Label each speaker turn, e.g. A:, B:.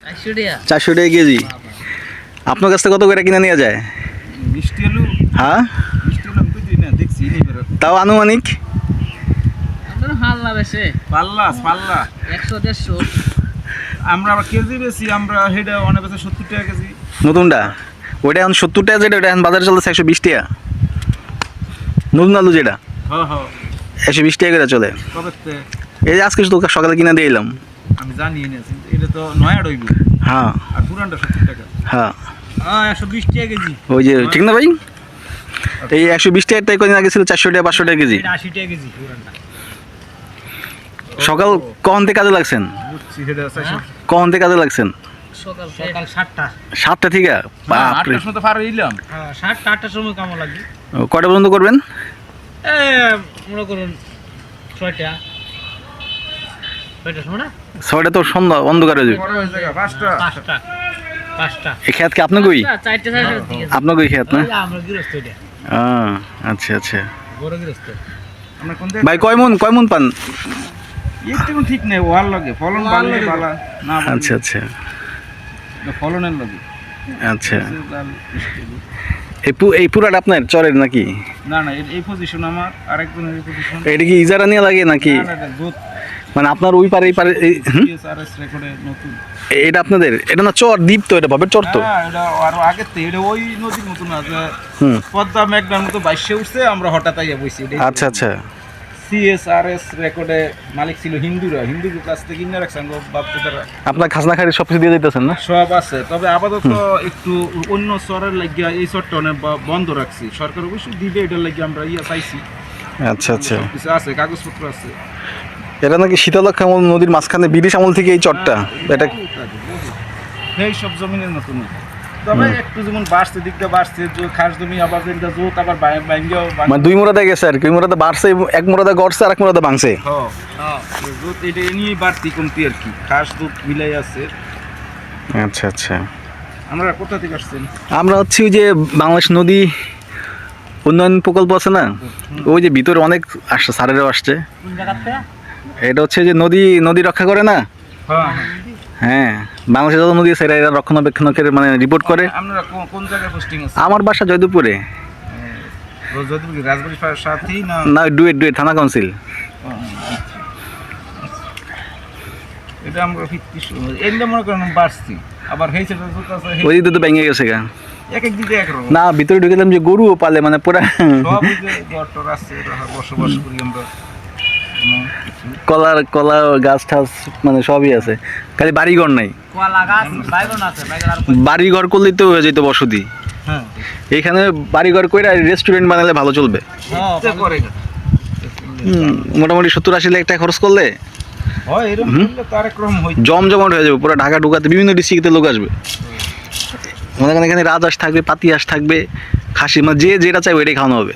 A: 400 টাকা কেজি। আপনার কাছ থেকে কত করে কিনে নিয়ে যায়?
B: মিষ্টি আলু,
A: হ্যাঁ,
B: মিষ্টি আলু আমি কই না দেখছি নেই বের।
A: তাও আনুমানিক
B: পাল্লা পাল্লা
C: 100-150
B: আমরা আবার কেজি বেশি, আমরা হেডে অনেক বেশি 70 টাকা কেজি।
A: নতুনটা ওইটা এখন 70 টাকা, যেটা ওটা এখন বাজারে চলতেছে 120 টাকা। নতুন আলু যেটা
B: হ্যাঁ হ্যাঁ
A: 120 টাকা করে চলে।
B: কবে তে?
A: এই যে আজকে শুধু সকালে কিনে দিয়ে এলাম।
B: আমি জানি না, এটা তো নয়া রইব।
A: হ্যাঁ
B: আর পুরানটা 70 টাকা।
A: হ্যাঁ,
B: 120 টাকা কেজি।
A: ওই যে ঠিক না ভাই, এই 120 টাকাটাই কদিন আগে ছিল 400 টাকা 500 টাকা কেজি।
B: এটা 80 টাকা কেজি পুরানটা।
A: সকাল কখন থেকে কাজে লাগছেন?
B: বুঝছি, এটা 400।
A: কখন থেকে কাজে লাগছেন?
C: সকাল 7টা।
A: 7টা থেকে? বাপরে,
B: 8টার সময় তো পার হইলাম।
C: হ্যাঁ 7টা-8টার সময় কামো লাগবে।
A: কয়টা পর্যন্ত করবেন?
C: মনে করুন 6টা সময় না?
A: 6টা তো সন্ধ্যা অন্ধকার হয়ে যাবে।
B: বড় হয়ে যায় 5টা।
C: 5টা
A: এই খেত কি আপনি কই?
C: 4টা-4টার দিকে।
A: আপনার কই খেত না?
C: আমরা গৃহস্থ এটা।
A: আচ্ছা আচ্ছা।
C: বড় গৃহস্থ।
B: আমরা কোন দেশ?
A: ভাই কয় মন পান?
B: একটু ঠিক নেই, ওয়ার লাগে ফলন ভালো বালা না।
A: আচ্ছা আচ্ছা
B: ফলনের লাগে।
A: আচ্ছা। এই পুরাটা আপনার চরের নাকি?
B: না না, এই পজিশন আমার, আরেকজনের এই পজিশন।
A: এটা কি ইজারা নিয়ে লাগে নাকি?
B: না না, জোত
A: মানে আপনার ওই পারে এই পারে
B: সিএসআরএস রেকর্ডে নতুন।
A: এটা আপনাদের? এটা না চর, দ্বীপ তো, এটা ভাবের চর তো।
B: হ্যাঁ, এটা আরো আগে থেকে এটা ওই নদীর মতন আছে,
A: হুম,
B: পদ্মা মেঘনার মতো বাইশে উঠছে, আমরা হঠাৎ আইয়া বইছি।
A: আচ্ছা আচ্ছা।
B: সিএসআরএস রেকর্ডে মালিক ছিল হিন্দুর কাছ থেকে কিনে রাখছে বাপতে তারা।
A: আপনার খাজনা খাড়ি সব কিছু দিয়ে দিতেছেন না?
B: সব আছে, তবে আপাতত একটু অন্য চরের লাগিয়া এই চরটা অনেক বন্ধ রাখছি। সরকার অবশ্যই দিবে, এটার লাগিয়ে আমরা চাইছি।
A: আচ্ছা আচ্ছা।
B: কিছু আছে, কাগজপত্র আছে।
A: এটা নাকি শীতলক্ষা নদীর মাঝখানে ব্রিটিশ আমল থেকে এই চরটা, এটা
B: এই সব জমিনের মতন। তবে একটু যেমন বাড়ছে, দিকটা বাড়ছে, খাস জমি আবার যেটা জোত আবার ভাঙ্গেও
A: মানে দুই মোড়াতে গেছে আর কি। ওই মোড়াতে বাড়ছে, এক মোড়াতে গড়ছে আর এক মোড়াতে ভাঙছে।
B: জোত এটা নিয়ে বাড়তি কমতি আর কি, খাস দুধ মিলাই আছে।
A: আচ্ছা আচ্ছা।
B: আমরা কোথা থেকে আসছেন?
A: আমরা হচ্ছি ওই যে বাংলাদেশ নদী উন্নয়ন প্রকল্প আছে না, ওই যে ভিতরে অনেক আসছে, সারেরও আসছে।
C: কোন জায়গাতে?
A: এটা হচ্ছে যে নদী রক্ষা করে না।
B: হ্যাঁ,
A: হ্যাঁ, বাংলাদেশে যত নদী আছে এরা রক্ষণাবেক্ষণের মানে রিপোর্ট করে।
B: আপনারা কোন জায়গায় পোস্টিং আছে?
A: আমার বাসা জয়দেবপুরে।
B: জয়দেবপুর রাজবাড়ির সাথেই না?
A: না, ডুয়েট থানা কাউন্সিল।
B: এটা আমরা এমনি মনে করেন বাড়ছি, আবার হয়েছে
A: ওই দিকে তো ভেঙে গেছে গা।
B: এক এক দিকে একরকম।
A: না, ভিতরে ঢুকেলাম যে গরুও পালে, মানে পুরা
B: সব ওই যে গটর আছে, বসবাস করি আমরা।
A: কলা গাছ টাছ মানে সবই আছে, খালি বাড়িঘর নাই।
C: কলা গাছ, বাইগন আছে, বাইগন আর
A: বাড়িঘর করলেই তো হয়ে যেত বসতি।
B: হ্যাঁ,
A: এইখানে বাড়িঘর করে রেস্টুরেন্ট বানালে ভালো চলবে।
B: করে
A: মোটামুটি 70-80 লাখ টাকা খরচ করলে
B: হয়, এরকম করলে তো আরেক রকম হয়।
A: জমজমাট হয়ে যাবে পুরো। ঢাকা ঢুকাতে বিভিন্ন ডিস্ট্রিক্টে লোক আসবে। মনে করেন এখানে রাজহাঁস থাকবে, পাতি হাঁস থাকবে, খাসি, মানে যে যেটা চাইবে এটাই খাওয়ানো হবে।